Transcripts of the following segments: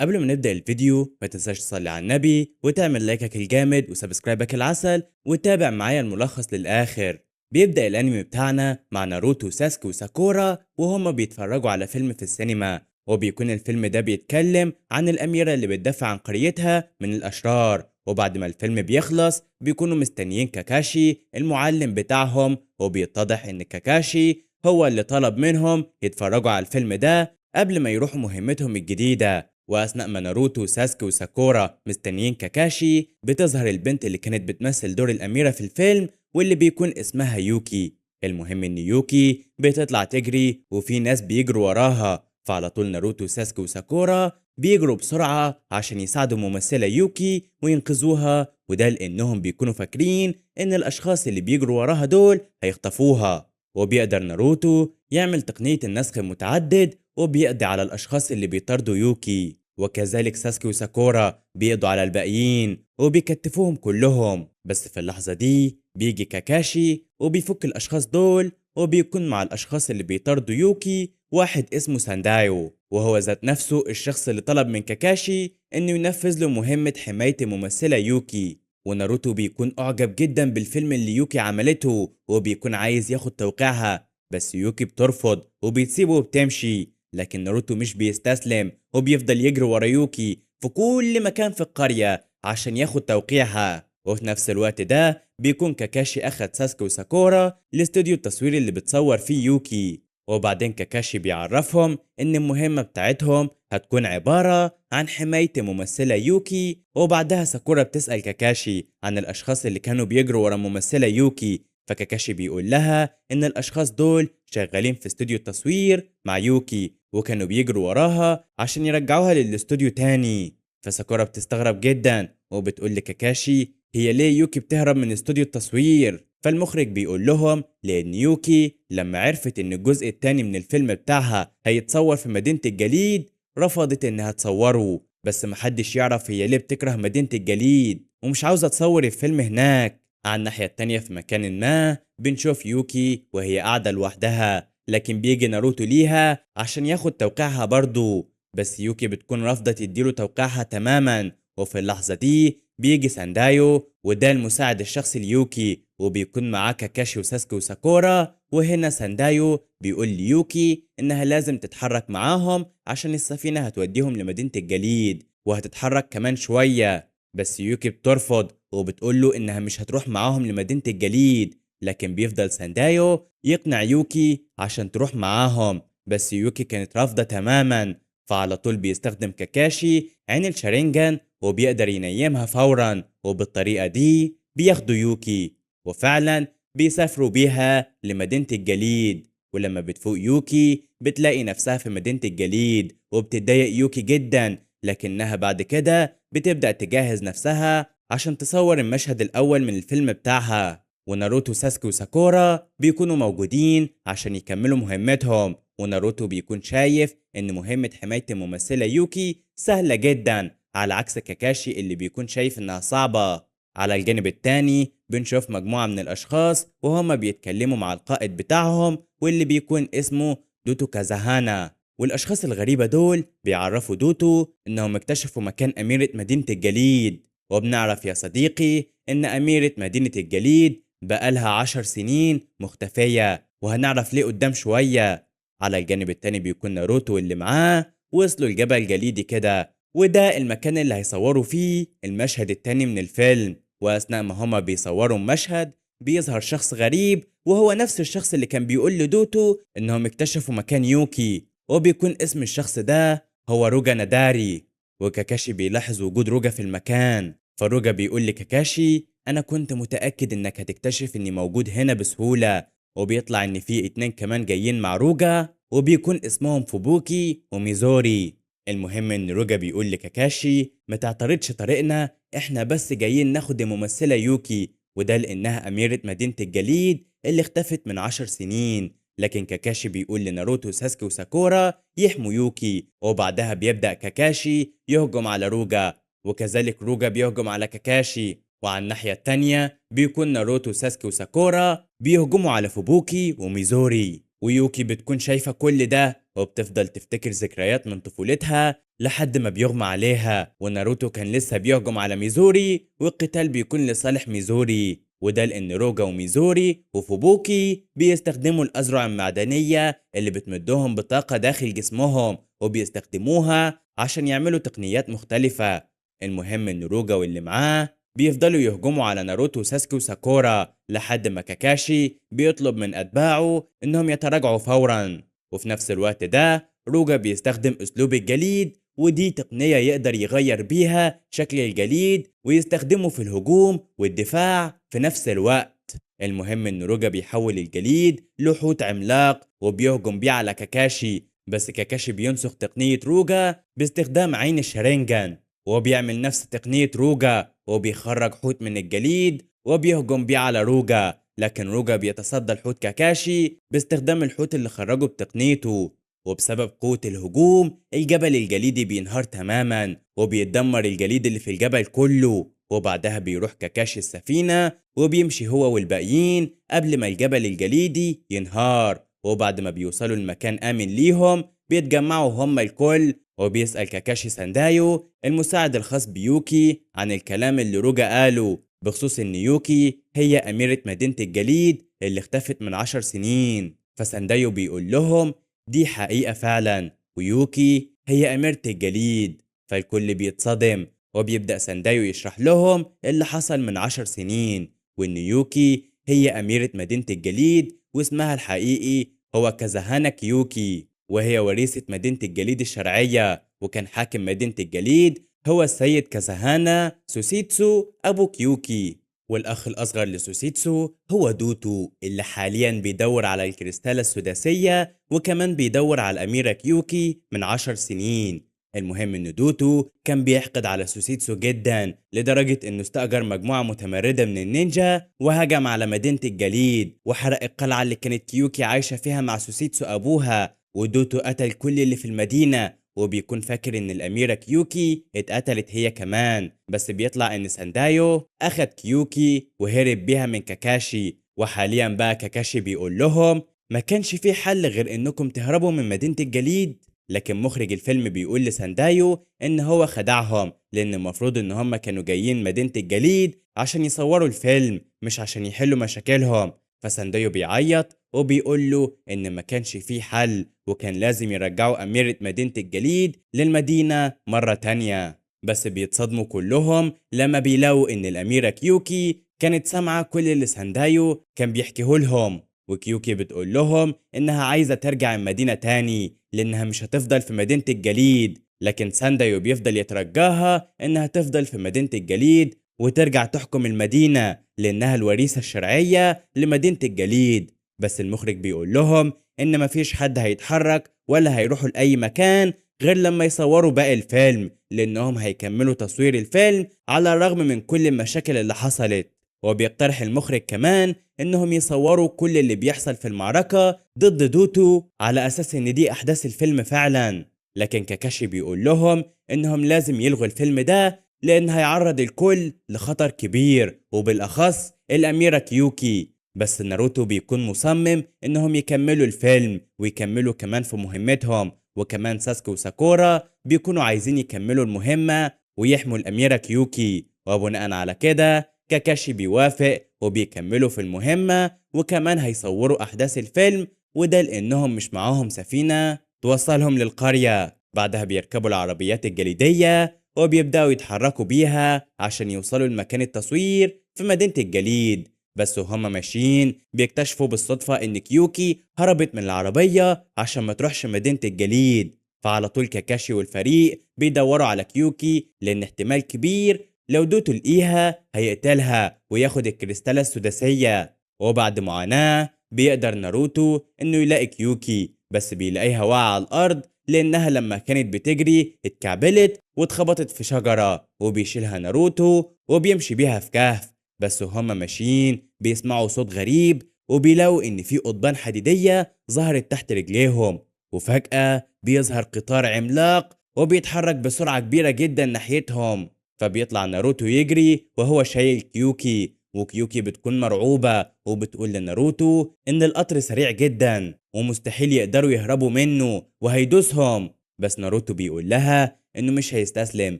قبل ما نبدأ الفيديو ما تنساش تصلي على النبي وتعمل لايكك الجامد وسبسكرايبك العسل وتتابع معايا الملخص للآخر. بيبدأ الأنمي بتاعنا مع ناروتو ساسكي وساكورا وهما بيتفرجوا على فيلم في السينما، وبيكون الفيلم ده بيتكلم عن الأميرة اللي بتدافع عن قريتها من الأشرار. وبعد ما الفيلم بيخلص بيكونوا مستنيين كاكاشي المعلم بتاعهم، وبيتضح إن كاكاشي هو اللي طلب منهم يتفرجوا على الفيلم ده قبل ما يروحوا مهمتهم الجديدة. وأثناء ما ناروتو وساسكي وساكورا مستنيين كاكاشي بتظهر البنت اللي كانت بتمثل دور الأميرة في الفيلم واللي بيكون اسمها يوكي. المهم إن يوكي بتطلع تجري وفي ناس بيجروا وراها، فعلى طول ناروتو وساسكي وساكورا بيجروا بسرعة عشان يساعدوا ممثلة يوكي وينقذوها، وده لأنهم بيكونوا فاكرين إن الأشخاص اللي بيجروا وراها دول هيخطفوها. وبيقدر ناروتو يعمل تقنية النسخ المتعدد وبيقضي على الأشخاص اللي بيطاردوا يوكي، وكذلك ساسكي وساكورا بيقضوا على الباقيين وبيكتفوهم كلهم. بس في اللحظة دي بيجي كاكاشي وبيفك الأشخاص دول، وبيكون مع الأشخاص اللي بيطاردوا يوكي واحد اسمه ساندايو، وهو ذات نفسه الشخص اللي طلب من كاكاشي إنه ينفذ له مهمة حماية الممثلة يوكي. وناروتو بيكون أعجب جدا بالفيلم اللي يوكي عملته وبيكون عايز ياخد توقيعها، بس يوكي بترفض وبتسيبه وبتمشي. لكن ناروتو مش بيستسلم وبيفضل يجري ورا يوكي في كل مكان في القرية عشان ياخد توقيعها. وفي نفس الوقت ده بيكون كاكاشي أخد ساسكي وساكورا لاستوديو التصوير اللي بتصور فيه يوكي، وبعدين كاكاشي بيعرفهم إن المهمة بتاعتهم هتكون عبارة عن حماية ممثلة يوكي. وبعدها ساكورا بتسأل كاكاشي عن الأشخاص اللي كانوا بيجروا ورا ممثلة يوكي، فكاكاشي بيقول لها إن الأشخاص دول شغالين في استوديو التصوير مع يوكي وكانوا بيجروا وراها عشان يرجعوها للاستوديو تاني. فساكورا بتستغرب جدا وبتقول لكاكاشي هي ليه يوكي بتهرب من استوديو التصوير. فالمخرج بيقول لهم لأن يوكي لما عرفت إن الجزء التاني من الفيلم بتاعها هيتصور في مدينة الجليد رفضت إنها تصوره، بس محدش يعرف هي ليه بتكره مدينة الجليد ومش عاوزة تصور الفيلم هناك. على الناحية التانية في مكان ما بنشوف يوكي وهي قاعدة لوحدها، لكن بيجي ناروتو ليها عشان ياخد توقيعها برضه، بس يوكي بتكون رافضة تديله توقيعها تماما. وفي اللحظة دي بيجي ساندايو وده المساعد الشخصي ليوكي وبيكون معاه كاكاشي وساسكي وساكورا. وهنا ساندايو بيقول ليوكي إنها لازم تتحرك معاهم عشان السفينة هتوديهم لمدينة الجليد وهتتحرك كمان شوية. بس يوكي بترفض وبتقول له إنها مش هتروح معاهم لمدينة الجليد، لكن بيفضل ساندايو يقنع يوكي عشان تروح معاهم، بس يوكي كانت رافضة تماما. فعلى طول بيستخدم كاكاشي عين الشارينجان وبيقدر ينيمها فورا، وبالطريقة دي بياخدوا يوكي وفعلا بيسافروا بيها لمدينة الجليد. ولما بتفوق يوكي بتلاقي نفسها في مدينة الجليد وبتتضايق يوكي جدا، لكنها بعد كده بتبدأ تجهز نفسها عشان تصور المشهد الأول من الفيلم بتاعها. وناروتو ساسكي وساكورا بيكونوا موجودين عشان يكملوا مهمتهم، وناروتو بيكون شايف إن مهمة حماية الممثلة يوكي سهلة جدا على عكس كاكاشي اللي بيكون شايف إنها صعبة. على الجانب التاني بنشوف مجموعة من الأشخاص وهما بيتكلموا مع القائد بتاعهم واللي بيكون اسمه دوتو كازاهانا. والأشخاص الغريبة دول بيعرفوا دوتو إنهم اكتشفوا مكان أميرة مدينة الجليد. وبنعرف يا صديقي إن أميرة مدينة الجليد بقالها 10 سنين مختفية، وهنعرف ليه قدام شوية. على الجانب التاني بيكون ناروتو اللي معاه وصلوا لجبل جليدي كده، وده المكان اللي هيصوروا فيه المشهد التاني من الفيلم. وأثناء ما هما بيصوروا المشهد بيظهر شخص غريب وهو نفس الشخص اللي كان بيقول لدوتو إنهم اكتشفوا مكان يوكي، وبيكون اسم الشخص ده هو روجا ناداري. وكاكاشي بيلاحظ وجود روجا في المكان، فروجا بيقول لكاكاشي أنا كنت متأكد إنك هتكتشف إني موجود هنا بسهولة. وبيطلع إن في اتنين كمان جايين مع روجا وبيكون اسمهم فوبوكي وميزوري. المهم إن روجا بيقول لكاكاشي ما تعترضش طريقنا، إحنا بس جايين ناخد الممثلة يوكي، وده لأنها أميرة مدينة الجليد اللي اختفت من 10 سنين. لكن كاكاشي بيقول لناروتو ساسكي وساكورا يحموا يوكي، وبعدها بيبدأ كاكاشي يهجم على روجا، وكذلك روجا بيهجم على كاكاشي. وعلى الناحية التانية بيكون ناروتو ساسكي وساكورا بيهجموا على فوبوكي وميزوري. ويوكي بتكون شايفة كل ده وبتفضل تفتكر ذكريات من طفولتها لحد ما بيغمى عليها، وناروتو كان لسه بيهجم على ميزوري والقتال بيكون لصالح ميزوري، وده لأن روجا وميزوري وفوبوكي بيستخدموا الأذرع المعدنية اللي بتمدهم بطاقة داخل جسمهم وبيستخدموها عشان يعملوا تقنيات مختلفة. المهم إن روجا واللي معاه بيفضلوا يهجموا على ناروتو وساسكي وساكورا لحد ما كاكاشي بيطلب من أتباعه إنهم يتراجعوا فورا. وفي نفس الوقت ده روجا بيستخدم أسلوب الجليد، ودي تقنية يقدر يغير بيها شكل الجليد ويستخدمه في الهجوم والدفاع في نفس الوقت. المهم إن روجا بيحول الجليد لحوت عملاق وبيهجم بيه على كاكاشي، بس كاكاشي بينسخ تقنية روجا باستخدام عين الشرينجان، وبيعمل نفس تقنية روجا وبيخرج حوت من الجليد وبيهجم بيه على روجا، لكن روجا بيتصدى الحوت كاكاشي باستخدام الحوت اللي خرجه بتقنيته. وبسبب قوة الهجوم الجبل الجليدي بينهار تماما وبيتدمر الجليد اللي في الجبل كله، وبعدها بيروح كاكاشي السفينة وبيمشي هو والباقيين قبل ما الجبل الجليدي ينهار. وبعد ما بيوصلوا المكان آمن ليهم بيتجمعوا هم الكل، وبيسأل كاكاشي ساندايو المساعد الخاص بيوكي عن الكلام اللي روجا قاله بخصوص ان يوكي هي أميرة مدينة الجليد اللي اختفت من 10 سنين. فساندايو بيقول لهم دي حقيقة فعلا، ويوكي هي أميرة الجليد. فالكل بيتصدم وبيبدأ ساندايو يشرح لهم اللي حصل من 10 سنين، وإن يوكي هي أميرة مدينة الجليد واسمها الحقيقي هو كازاهانا كيوكي، وهي وريثة مدينة الجليد الشرعية، وكان حاكم مدينة الجليد هو السيد كازاهانا سوسيتسو أبو كيوكي. والأخ الأصغر لسوسيتسو هو دوتو اللي حاليا بيدور على الكريستالة السداسية، وكمان بيدور على الأميرة كيوكي من 10 سنين. المهم إن دوتو كان بيحقد على سوسيتسو جدا لدرجة إنه استأجر مجموعة متمردة من النينجا وهجم على مدينة الجليد وحرق القلعة اللي كانت كيوكي عايشة فيها مع سوسيتسو أبوها. ودوتو قتل كل اللي في المدينة وبيكون فاكر إن الأميرة كيوكي اتقتلت هي كمان، بس بيطلع إن ساندايو أخد كيوكي وهرب بيها من كاكاشي. وحاليا بقى كاكاشي بيقول لهم ما كانش في حل غير إنكم تهربوا من مدينة الجليد، لكن مخرج الفيلم بيقول لساندايو إن هو خدعهم لأن المفروض إن هم كانوا جايين مدينة الجليد عشان يصوروا الفيلم مش عشان يحلوا مشاكلهم. فساندايو بيعيط وبيقول له إن ما كانش فيه حل وكان لازم يرجعوا أميرة مدينة الجليد للمدينة مرة تانية. بس بيتصدموا كلهم لما بيلاقوا إن الأميرة كيوكي كانت سامعة كل اللي ساندايو كان بيحكيه لهم، وكيوكي بتقول لهم إنها عايزة ترجع المدينة تاني لأنها مش هتفضل في مدينة الجليد، لكن ساندايو بيفضل يترجاها إنها تفضل في مدينة الجليد وترجع تحكم المدينة لأنها الوريثة الشرعية لمدينة الجليد. بس المخرج بيقول لهم إن مفيش حد هيتحرك ولا هيروحوا لأي مكان غير لما يصوروا باقي الفيلم، لأنهم هيكملوا تصوير الفيلم على الرغم من كل المشاكل اللي حصلت. وبيقترح المخرج كمان إنهم يصوروا كل اللي بيحصل في المعركة ضد دوتو على أساس إن دي أحداث الفيلم فعلا، لكن كاكاشي بيقول لهم إنهم لازم يلغوا الفيلم ده لأن هيعرض الكل لخطر كبير وبالأخص الأميرة كيوكي. بس ناروتو بيكون مصمم إنهم يكملوا الفيلم ويكملوا كمان في مهمتهم، وكمان ساسكي وساكورا بيكونوا عايزين يكملوا المهمة ويحموا الأميرة كيوكي. وبناء على كده كاكاشي بيوافق وبيكملوا في المهمة وكمان هيصوروا أحداث الفيلم، وده لأنهم مش معاهم سفينة توصلهم للقرية. بعدها بيركبوا العربيات الجليدية وبيبدأوا يتحركوا بيها عشان يوصلوا لمكان التصوير في مدينة الجليد. بس وهم ماشيين بيكتشفوا بالصدفة إن كيوكي هربت من العربية عشان ما تروحش مدينة الجليد. فعلى طول كاكاشي والفريق بيدوروا على كيوكي لأن احتمال كبير لو دوتو لقيها هيقتلها وياخد الكريستالة السداسية. وبعد معاناة بيقدر ناروتو إنه يلاقي كيوكي، بس بيلاقيها واقعة على الأرض لأنها لما كانت بتجري اتكعبلت واتخبطت في شجرة، وبيشيلها ناروتو وبيمشي بيها في كهف. بس وهم ماشيين بيسمعوا صوت غريب وبيلاقوا إن في قضبان حديدية ظهرت تحت رجليهم، وفجأة بيظهر قطار عملاق وبيتحرك بسرعة كبيرة جدا ناحيتهم. فبيطلع ناروتو يجري وهو شايل كيوكي، وكيوكي بتكون مرعوبة وبتقول لناروتو إن القطر سريع جدا ومستحيل يقدروا يهربوا منه وهيدوسهم. بس ناروتو بيقول لها إنه مش هيستسلم،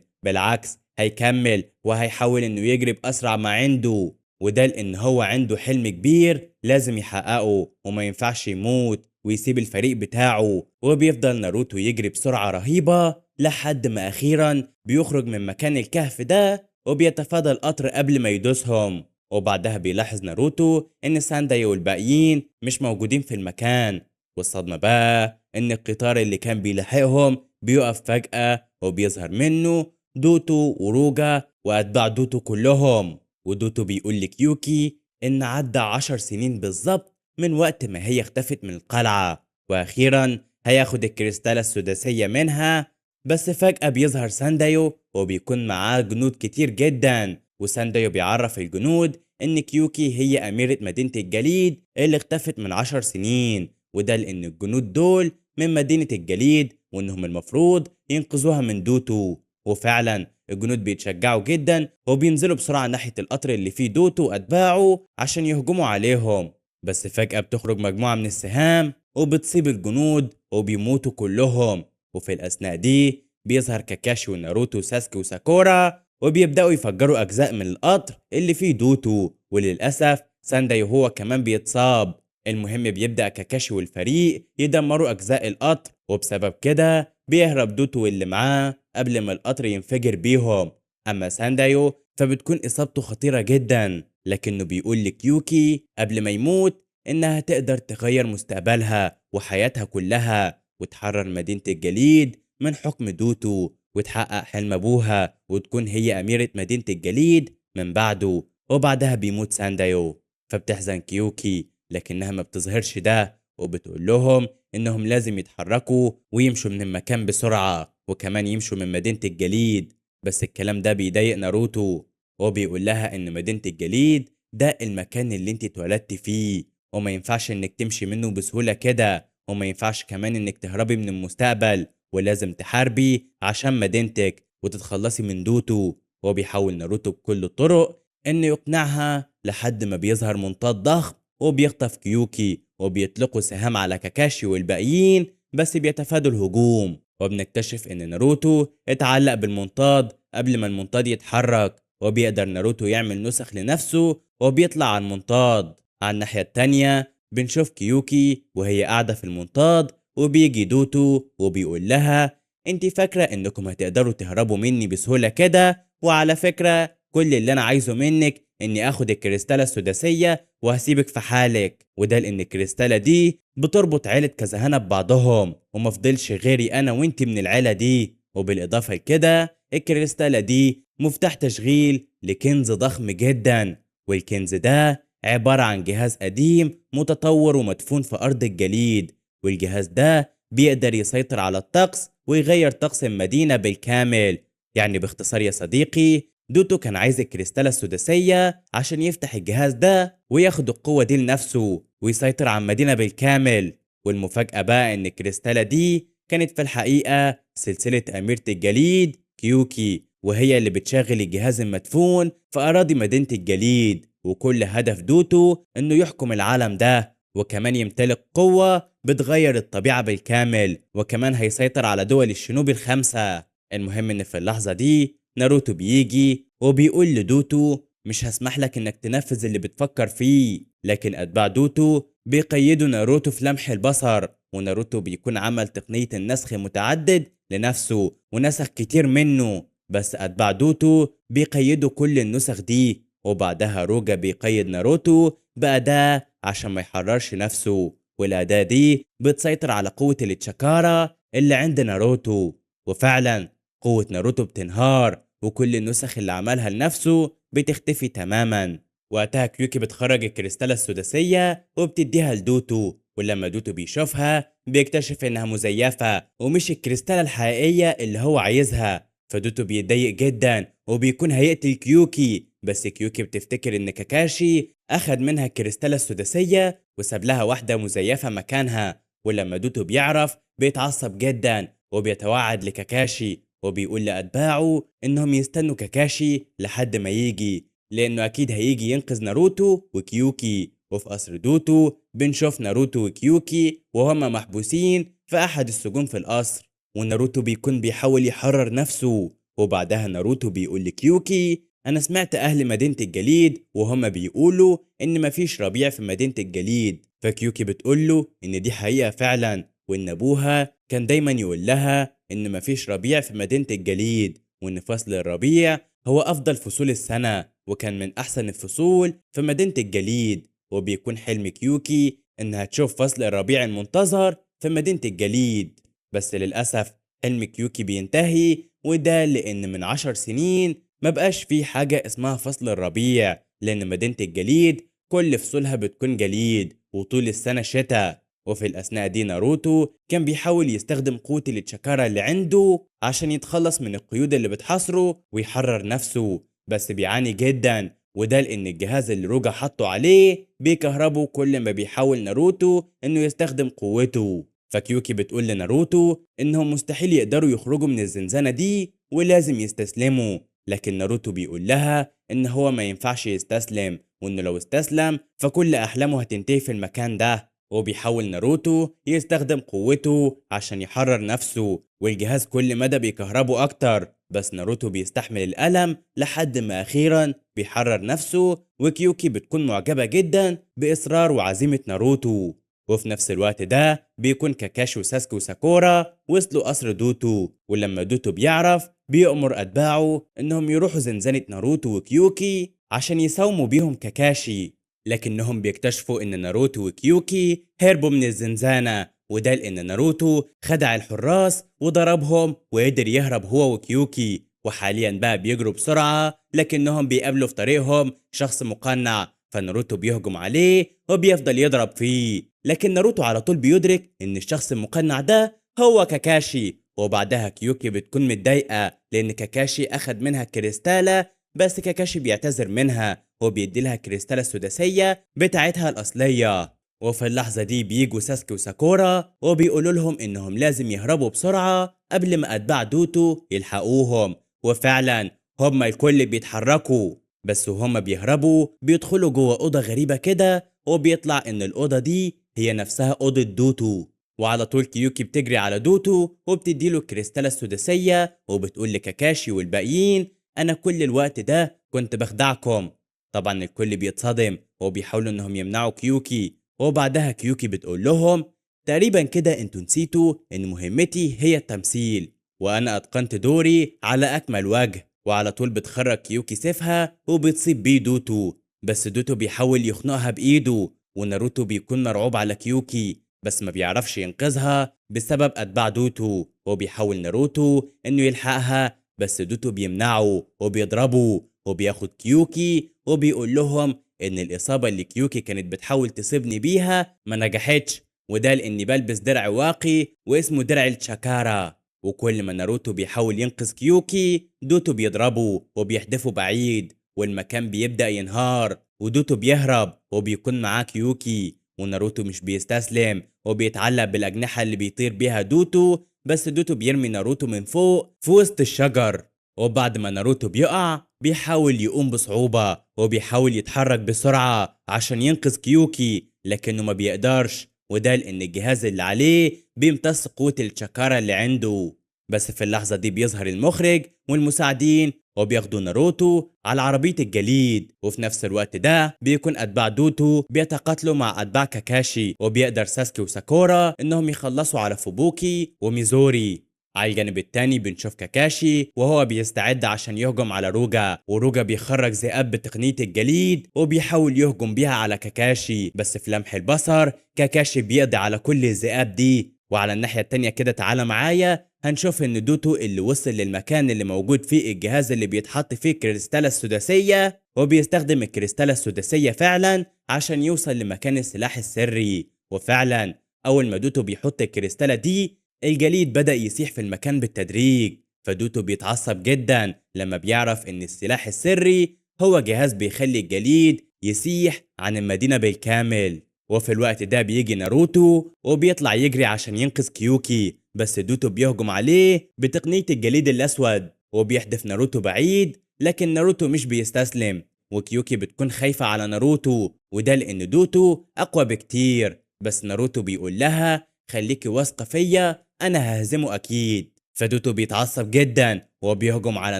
بالعكس هيكمل وهيحاول إنه يجري بأسرع ما عنده، وده لأن هو عنده حلم كبير لازم يحققه وما ينفعش يموت ويسيب الفريق بتاعه. وبيفضل ناروتو يجري بسرعة رهيبة لحد ما أخيرا بيخرج من مكان الكهف ده وبيتفادى القطر قبل ما يدوسهم. وبعدها بيلاحظ ناروتو إن سانداي والباقيين مش موجودين في المكان، والصدمة بقى إن القطار اللي كان بيلاحقهم بيقف فجأة وبيظهر منه دوتو وروجا وأتباع دوتو كلهم. ودوتو بيقول لكيوكي إن عدى 10 سنين بالظبط من وقت ما هي اختفت من القلعة، وأخيرا هياخد الكريستالة السداسية منها. بس فجأة بيظهر ساندايو وبيكون معاه جنود كتير جدا، وساندايو بيعرف الجنود إن كيوكي هي أميرة مدينة الجليد اللي اختفت من 10 سنين، وده لأن الجنود دول من مدينة الجليد وإنهم المفروض ينقذوها من دوتو. وفعلا الجنود بيتشجعوا جدا وبينزلوا بسرعة ناحية القطر اللي فيه دوتو وأتباعه عشان يهجموا عليهم. بس فجأة بتخرج مجموعة من السهام وبتصيب الجنود وبيموتوا كلهم. وفي الأثناء دي بيظهر كاكاشي وناروتو وساسكي وساكورا وبيبدأوا يفجروا أجزاء من القطر اللي فيه دوتو، وللأسف سانداي وهو كمان بيتصاب. المهم بيبدأ كاكاشي والفريق يدمروا أجزاء القطر، وبسبب كده بيهرب دوتو اللي معاه قبل ما القطر ينفجر بيهم. أما ساندايو فبتكون إصابته خطيرة جدا، لكنه بيقول لكيوكي قبل ما يموت إنها تقدر تغير مستقبلها وحياتها كلها وتحرر مدينة الجليد من حكم دوتو وتحقق حلم أبوها وتكون هي أميرة مدينة الجليد من بعده. وبعدها بيموت ساندايو، فبتحزن كيوكي لكنها ما بتظهرش ده وبتقول لهم إنهم لازم يتحركوا ويمشوا من المكان بسرعة وكمان يمشوا من مدينة الجليد. بس الكلام ده بيضايق ناروتو، وهو بيقول لها إن مدينة الجليد ده المكان اللي انت اتولدت فيه وما ينفعش انك تمشي منه بسهولة كده، وما ينفعش كمان انك تهربي من المستقبل ولازم تحاربي عشان مدينتك وتتخلصي من دوتو. وهو بيحاول ناروتو بكل الطرق انه يقنعها لحد ما بيظهر منطاد ضخم وبيخطف كيوكي وبيطلقوا سهام على كاكاشي والباقيين بس بيتفادوا الهجوم. وبنكتشف ان ناروتو اتعلق بالمنطاد قبل ما المنطاد يتحرك، وبيقدر ناروتو يعمل نسخ لنفسه وبيطلع على المنطاد. على الناحية التانية بنشوف كيوكي وهي قاعدة في المنطاد وبيجي دوتو وبيقول لها انت فاكرة انكم هتقدروا تهربوا مني بسهولة كده؟ وعلى فكرة كل اللي انا عايزه منك اني اخد الكريستالة السداسية وهسيبك في حالك، وده لان الكريستالة دي بتربط عيلة كزهنة ببعضهم ومفضلش غيري انا وانت من العيلة دي. وبالاضافة لكده الكريستالة دي مفتاح تشغيل لكنز ضخم جدا، والكنز ده عبارة عن جهاز قديم متطور ومدفون في أرض الجليد، والجهاز ده بيقدر يسيطر على الطقس ويغير طقس المدينة بالكامل. يعني باختصار يا صديقي، دوتو كان عايز الكريستالة السداسية عشان يفتح الجهاز ده وياخد القوة دي لنفسه ويسيطر على المدينة بالكامل. والمفاجأة بقى إن الكريستالة دي كانت في الحقيقة سلسلة أميرة الجليد كيوكي، وهي اللي بتشغل الجهاز المدفون في أراضي مدينة الجليد. وكل هدف دوتو إنه يحكم العالم ده وكمان يمتلك قوة بتغير الطبيعة بالكامل، وكمان هيسيطر على دول الشنوب الخمسة. المهم إن في اللحظة دي ناروتو بيجي وبيقول لدوتو مش هسمح لك إنك تنفذ اللي بتفكر فيه، لكن أتباع دوتو بيقيدوا ناروتو في لمح البصر، وناروتو بيكون عمل تقنية النسخ متعدد لنفسه ونسخ كتير منه. بس أتباع دوتو بيقيدوا كل النسخ دي، وبعدها روجا بيقيد ناروتو بأداة عشان ما يحررش نفسه، والأداة دي بتسيطر على قوة التشاكارا اللي عند ناروتو. وفعلا قوة ناروتو بتنهار وكل النسخ اللي عملها لنفسه بتختفي تماما. وقتها كيوكي بتخرج الكريستالة السداسية وبتديها لدوتو، ولما دوتو بيشوفها بيكتشف انها مزيفة ومش الكريستالة الحقيقية اللي هو عايزها. فدوتو بيتضايق جدا وبيكون هيقتل كيوكي، بس كيوكي بتفتكر ان كاكاشي اخد منها الكريستالة السداسية وساب لها واحدة مزيفة مكانها. ولما دوتو بيعرف بيتعصب جدا وبيتوعد لكاكاشي وبيقول لأتباعه انهم يستنوا كاكاشي لحد ما يجي، لأنه أكيد هيجي ينقذ ناروتو وكيوكي. وفي قصر دوتو بنشوف ناروتو وكيوكي وهما محبوسين في أحد السجون في القصر، وناروتو بيكون بيحاول يحرر نفسه. وبعدها ناروتو بيقول لكيوكي: أنا سمعت أهل مدينة الجليد وهما بيقولوا إن مفيش ربيع في مدينة الجليد. فكيوكي بتقوله إن دي حقيقة فعلا، وإن أبوها كان دايما يقول لها إن مفيش ربيع في مدينة الجليد، وإن فصل الربيع هو أفضل فصول السنة وكان من أحسن الفصول في مدينة الجليد. وبيكون حلم كيوكي إنها تشوف فصل الربيع المنتظر في مدينة الجليد. بس للأسف حلم كيوكي بينتهي، وده لأن من 10 سنين مبقاش في حاجة اسمها فصل الربيع، لأن مدينة الجليد كل فصولها بتكون جليد وطول السنة شتاء. وفي الأثناء دي ناروتو كان بيحاول يستخدم قوة التشاكارا اللي عنده عشان يتخلص من القيود اللي بتحاصره ويحرر نفسه، بس بيعاني جدا، وده لأن الجهاز اللي روجا حطه عليه بيكهربه كل ما بيحاول ناروتو إنه يستخدم قوته. فكيوكي بتقول لناروتو إنهم مستحيل يقدروا يخرجوا من الزنزانة دي ولازم يستسلموا، لكن ناروتو بيقول لها إن هو ما ينفعش يستسلم، وإنه لو استسلم فكل أحلامه هتنتهي في المكان ده. وبيحاول ناروتو يستخدم قوته عشان يحرر نفسه، والجهاز كل مدى بيكهربه أكتر، بس ناروتو بيستحمل الألم لحد ما أخيرا بيحرر نفسه. وكيوكي بتكون معجبة جدا بإصرار وعزيمة ناروتو. وفي نفس الوقت ده بيكون كاكاشي وساسكي وساكورا وصلوا قصر دوتو، ولما دوتو بيعرف بيأمر أتباعه إنهم يروحوا زنزانة ناروتو وكيوكي عشان يساوموا بيهم كاكاشي، لكنهم بيكتشفوا إن ناروتو وكيوكي هربوا من الزنزانة، وده لأن ناروتو خدع الحراس وضربهم وقدر يهرب هو وكيوكي. وحاليا بقى بيجروا بسرعة، لكنهم بيقابلوا في طريقهم شخص مقنع، فناروتو بيهجم عليه وبيفضل يضرب فيه، لكن ناروتو على طول بيدرك إن الشخص المقنع ده هو كاكاشي. وبعدها كيوكي بتكون متضايقة لأن كاكاشي أخد منها الكريستالة، بس كاكاشي بيعتذر منها وبيدي لها الكريستالة السداسية بتاعتها الأصلية. وفي اللحظة دي بيجوا ساسكي وساكورا وبيقولوا لهم إنهم لازم يهربوا بسرعة قبل ما أتباع دوتو يلحقوهم. وفعلا هما الكل بيتحركوا، بس وهما بيهربوا بيدخلوا جوه أوضة غريبة كده، وبيطلع إن الأوضة دي هي نفسها أوضة دوتو. وعلى طول كيوكي بتجري على دوتو وبتديله الكريستالة السداسية وبتقول لكاكاشي والباقيين: أنا كل الوقت ده كنت بخدعكم. طبعا الكل بيتصدم وبيحاولوا إنهم يمنعوا كيوكي، وبعدها كيوكي بتقول لهم: تقريبا كده انتوا نسيتوا إن مهمتي هي التمثيل، وأنا أتقنت دوري على أكمل وجه. وعلى طول بتخرج كيوكي سيفها وبتصيب بيه دوتو، بس دوتو بيحاول يخنقها بإيده، وناروتو بيكون مرعوب على كيوكي بس ما بيعرفش ينقذها بسبب أتباع دوتو. وبيحاول ناروتو إنه يلحقها، بس دوتو بيمنعه وبيضربه وبياخد كيوكي وبيقول لهم إن الإصابة اللي كيوكي كانت بتحاول تصيبني بيها ما نجحتش، وده لأني بلبس درع واقي واسمه درع التشاكارا. وكل ما ناروتو بيحاول ينقذ كيوكي دوتو بيضربه وبيحدفه بعيد، والمكان بيبدأ ينهار ودوتو بيهرب وبيكون معاه كيوكي. وناروتو مش بيستسلم وبيتعلق بالأجنحة اللي بيطير بيها دوتو، بس دوتو بيرمي ناروتو من فوق في وسط الشجر. وبعد ما ناروتو بيقع بيحاول يقوم بصعوبة وبيحاول يتحرك بسرعة عشان ينقذ كيوكي، لكنه ما بيقدرش، وده لأن الجهاز اللي عليه بيمتص قوة الشاكارا اللي عنده. بس في اللحظة دي بيظهر المخرج والمساعدين وبياخدوا ناروتو على عربية الجليد. وفي نفس الوقت ده بيكون أتباع دوتو بيتقاتلوا مع أتباع كاكاشي، وبيقدر ساسكي وساكورا إنهم يخلصوا على فوبوكي وميزوري. على الجانب التاني بنشوف كاكاشي وهو بيستعد عشان يهجم على روجا، وروجا بيخرج ذئاب بتقنية الجليد وبيحاول يهجم بيها على كاكاشي، بس في لمح البصر كاكاشي بيقضي على كل الذئاب دي. وعلى الناحية التانية كده تعالى معايا هنشوف ان دوتو اللي وصل للمكان اللي موجود فيه الجهاز اللي بيتحط فيه الكريستالة السداسية، وبيستخدم الكريستالة السداسية فعلا عشان يوصل لمكان السلاح السري. وفعلا اول ما دوتو بيحط الكريستالة دي الجليد بدأ يسيح في المكان بالتدريج، فدوتو بيتعصب جدا لما بيعرف ان السلاح السري هو جهاز بيخلي الجليد يسيح عن المدينة بالكامل. وفي الوقت ده بيجي ناروتو وبيطلع يجري عشان ينقذ كيوكي، بس دوتو بيهجم عليه بتقنية الجليد الأسود وبيحدف ناروتو بعيد، لكن ناروتو مش بيستسلم وكيوكي بتكون خايفة على ناروتو، وده لأن دوتو أقوى بكتير. بس ناروتو بيقول لها خليكي واثقة فيا، أنا ههزمه أكيد. فدوتو بيتعصب جدا وبيهجم على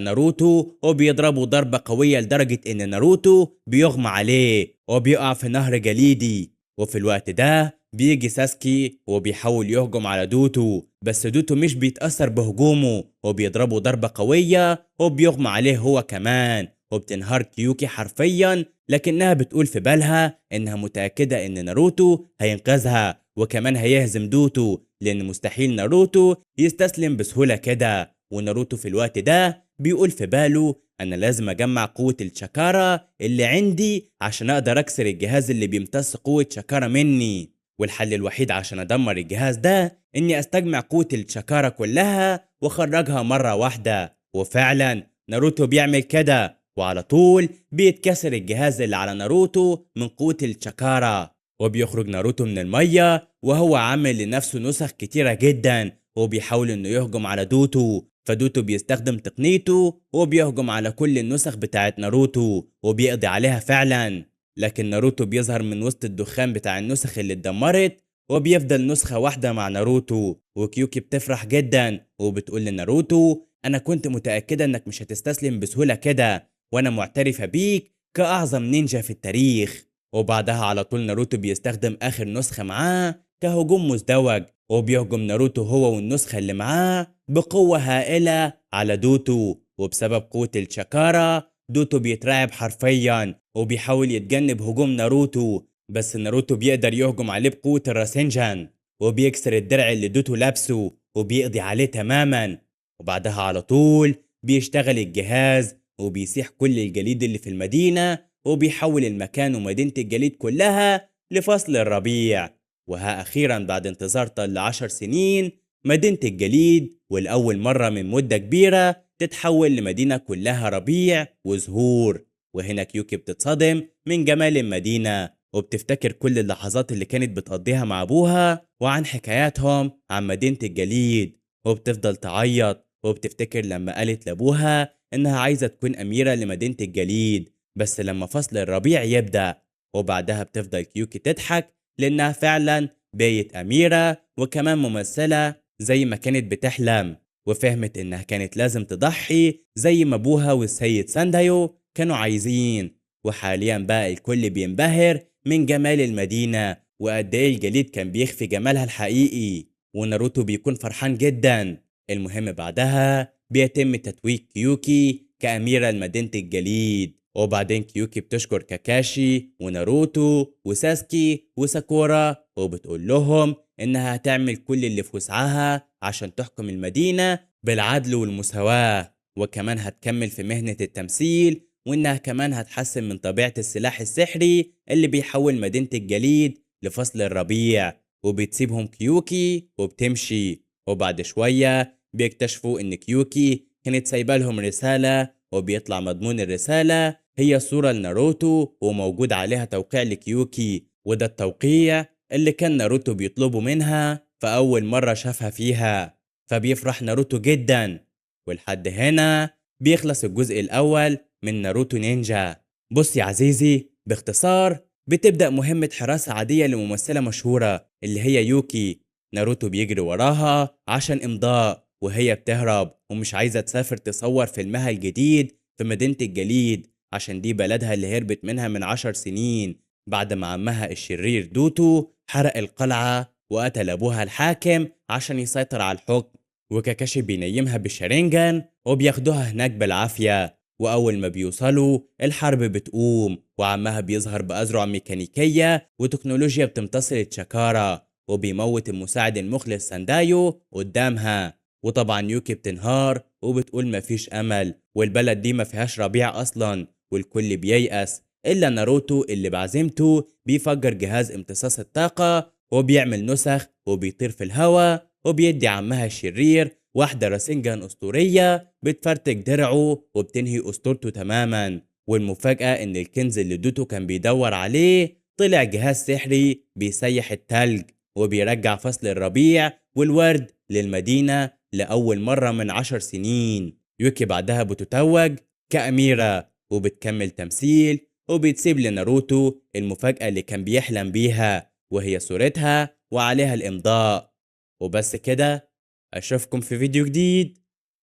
ناروتو وبيضربه ضربة قوية لدرجة إن ناروتو بيغمى عليه وبيقع في نهر جليدي. وفي الوقت ده بيجي ساسكي وبيحاول يهجم على دوتو، بس دوتو مش بيتأثر بهجومه وبيضربه ضربة قوية وبيغمى عليه هو كمان. وبتنهار كيوكي حرفيا، لكنها بتقول في بالها إنها متأكدة إن ناروتو هينقذها وكمان هيهزم دوتو، لأن مستحيل ناروتو يستسلم بسهولة كده. وناروتو في الوقت ده بيقول في باله أنا لازم أجمع قوة الشاكارا اللي عندي عشان أقدر أكسر الجهاز اللي بيمتص قوة شاكارا مني. والحل الوحيد عشان أدمر الجهاز ده إني أستجمع قوة الشاكارا كلها وأخرجها مرة واحدة. وفعلا ناروتو بيعمل كده، وعلى طول بيتكسر الجهاز اللي على ناروتو من قوة الشاكارا، وبيخرج ناروتو من المية وهو عامل لنفسه نسخ كتيرة جدا وبيحاول إنه يهجم على دوتو. فدوتو بيستخدم تقنيته وبيهجم على كل النسخ بتاعت ناروتو وبيقضي عليها فعلا. لكن ناروتو بيظهر من وسط الدخان بتاع النسخ اللي اتدمرت وبيفضل نسخة واحدة مع ناروتو. وكيوكي بتفرح جدا وبتقول لناروتو أنا كنت متأكدة إنك مش هتستسلم بسهولة كده، وأنا معترفة بيك كأعظم نينجا في التاريخ. وبعدها على طول ناروتو بيستخدم آخر نسخة معاه كهجوم مزدوج وبيهجم ناروتو هو والنسخة اللي معاه بقوة هائلة على دوتو. وبسبب قوة الشاكارا دوتو بيترعب حرفيا وبيحاول يتجنب هجوم ناروتو، بس ناروتو بيقدر يهجم عليه بقوة الراسنجان وبيكسر الدرع اللي دوتو لابسه وبيقضي عليه تماما. وبعدها على طول بيشتغل الجهاز وبيسيح كل الجليد اللي في المدينة وبيحول المكان ومدينة الجليد كلها لفصل الربيع. وها أخيرا بعد انتظار طال 10 سنين مدينة الجليد والأول مرة من مدة كبيرة تتحول لمدينة كلها ربيع وزهور. وهنا كيوكي بتتصدم من جمال المدينة وبتفتكر كل اللحظات اللي كانت بتقضيها مع أبوها وعن حكاياتهم عن مدينة الجليد، وبتفضل تعيط وبتفتكر لما قالت لأبوها إنها عايزة تكون أميرة لمدينة الجليد بس لما فصل الربيع يبدأ. وبعدها بتفضل كيوكي تضحك لأنها فعلا بقيت أميرة وكمان ممثلة زي ما كانت بتحلم، وفهمت إنها كانت لازم تضحي زي ما أبوها والسيد ساندايو كانوا عايزين. وحاليا بقى الكل بينبهر من جمال المدينة وقد إيه الجليد كان بيخفي جمالها الحقيقي، وناروتو بيكون فرحان جدا. المهم بعدها بيتم تتويج كيوكي كأميرة لمدينة الجليد، وبعدين كيوكي بتشكر كاكاشي وناروتو وساسكي وساكورا وبتقول لهم إنها هتعمل كل اللي في وسعها عشان تحكم المدينة بالعدل والمساواة، وكمان هتكمل في مهنة التمثيل، وإنها كمان هتحسن من طبيعة السلاح السحري اللي بيحول مدينة الجليد لفصل الربيع. وبتسيبهم كيوكي وبتمشي، وبعد شوية بيكتشفوا إن كيوكي كانت سايبة لهم رسالة وبيطلع مضمون الرسالة هي صورة لناروتو وموجود عليها توقيع لكيوكي، وده التوقيع اللي كان ناروتو بيطلبه منها فأول مرة شافها فيها. فبيفرح ناروتو جدا. ولحد هنا بيخلص الجزء الأول من ناروتو نينجا. بص يا عزيزي، باختصار بتبدأ مهمة حراسة عادية لممثلة مشهورة اللي هي يوكي. ناروتو بيجري وراها عشان إمضاء وهي بتهرب ومش عايزة تسافر تصور فيلمها الجديد في مدينة الجليد عشان دي بلدها اللي هربت منها من 10 سنين بعد ما عمها الشرير دوتو حرق القلعة وقتل أبوها الحاكم عشان يسيطر على الحكم. وكاكاشي بينيمها بالشرنجان وبياخدوها هناك بالعافية، وأول ما بيوصلوا الحرب بتقوم وعمها بيظهر بأذرع ميكانيكية وتكنولوجيا بتمتص الشاكارا وبيموت المساعد المخلص ساندايو قدامها. وطبعا يوكي بتنهار وبتقول مفيش أمل والبلد دي ما فيهاش ربيع أصلا، والكل بييأس إلا ناروتو اللي بعزيمته بيفجر جهاز امتصاص الطاقة وبيعمل نسخ وبيطير في الهواء وبيدي عمها الشرير واحدة راسنجان أسطورية بتفرتك درعه وبتنهي أسطورته تماما. والمفاجأة إن الكنز اللي دوتو كان بيدور عليه طلع جهاز سحري بيسيح التلج وبيرجع فصل الربيع والورد للمدينة لأول مرة من 10 سنين. يوكي بعدها بتتوج كأميرة وبتكمل تمثيل وبتسيب لناروتو المفاجأة اللي كان بيحلم بيها، وهي صورتها وعليها الإمضاء. وبس كده، أشوفكم في فيديو جديد،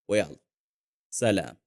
ويلا سلام.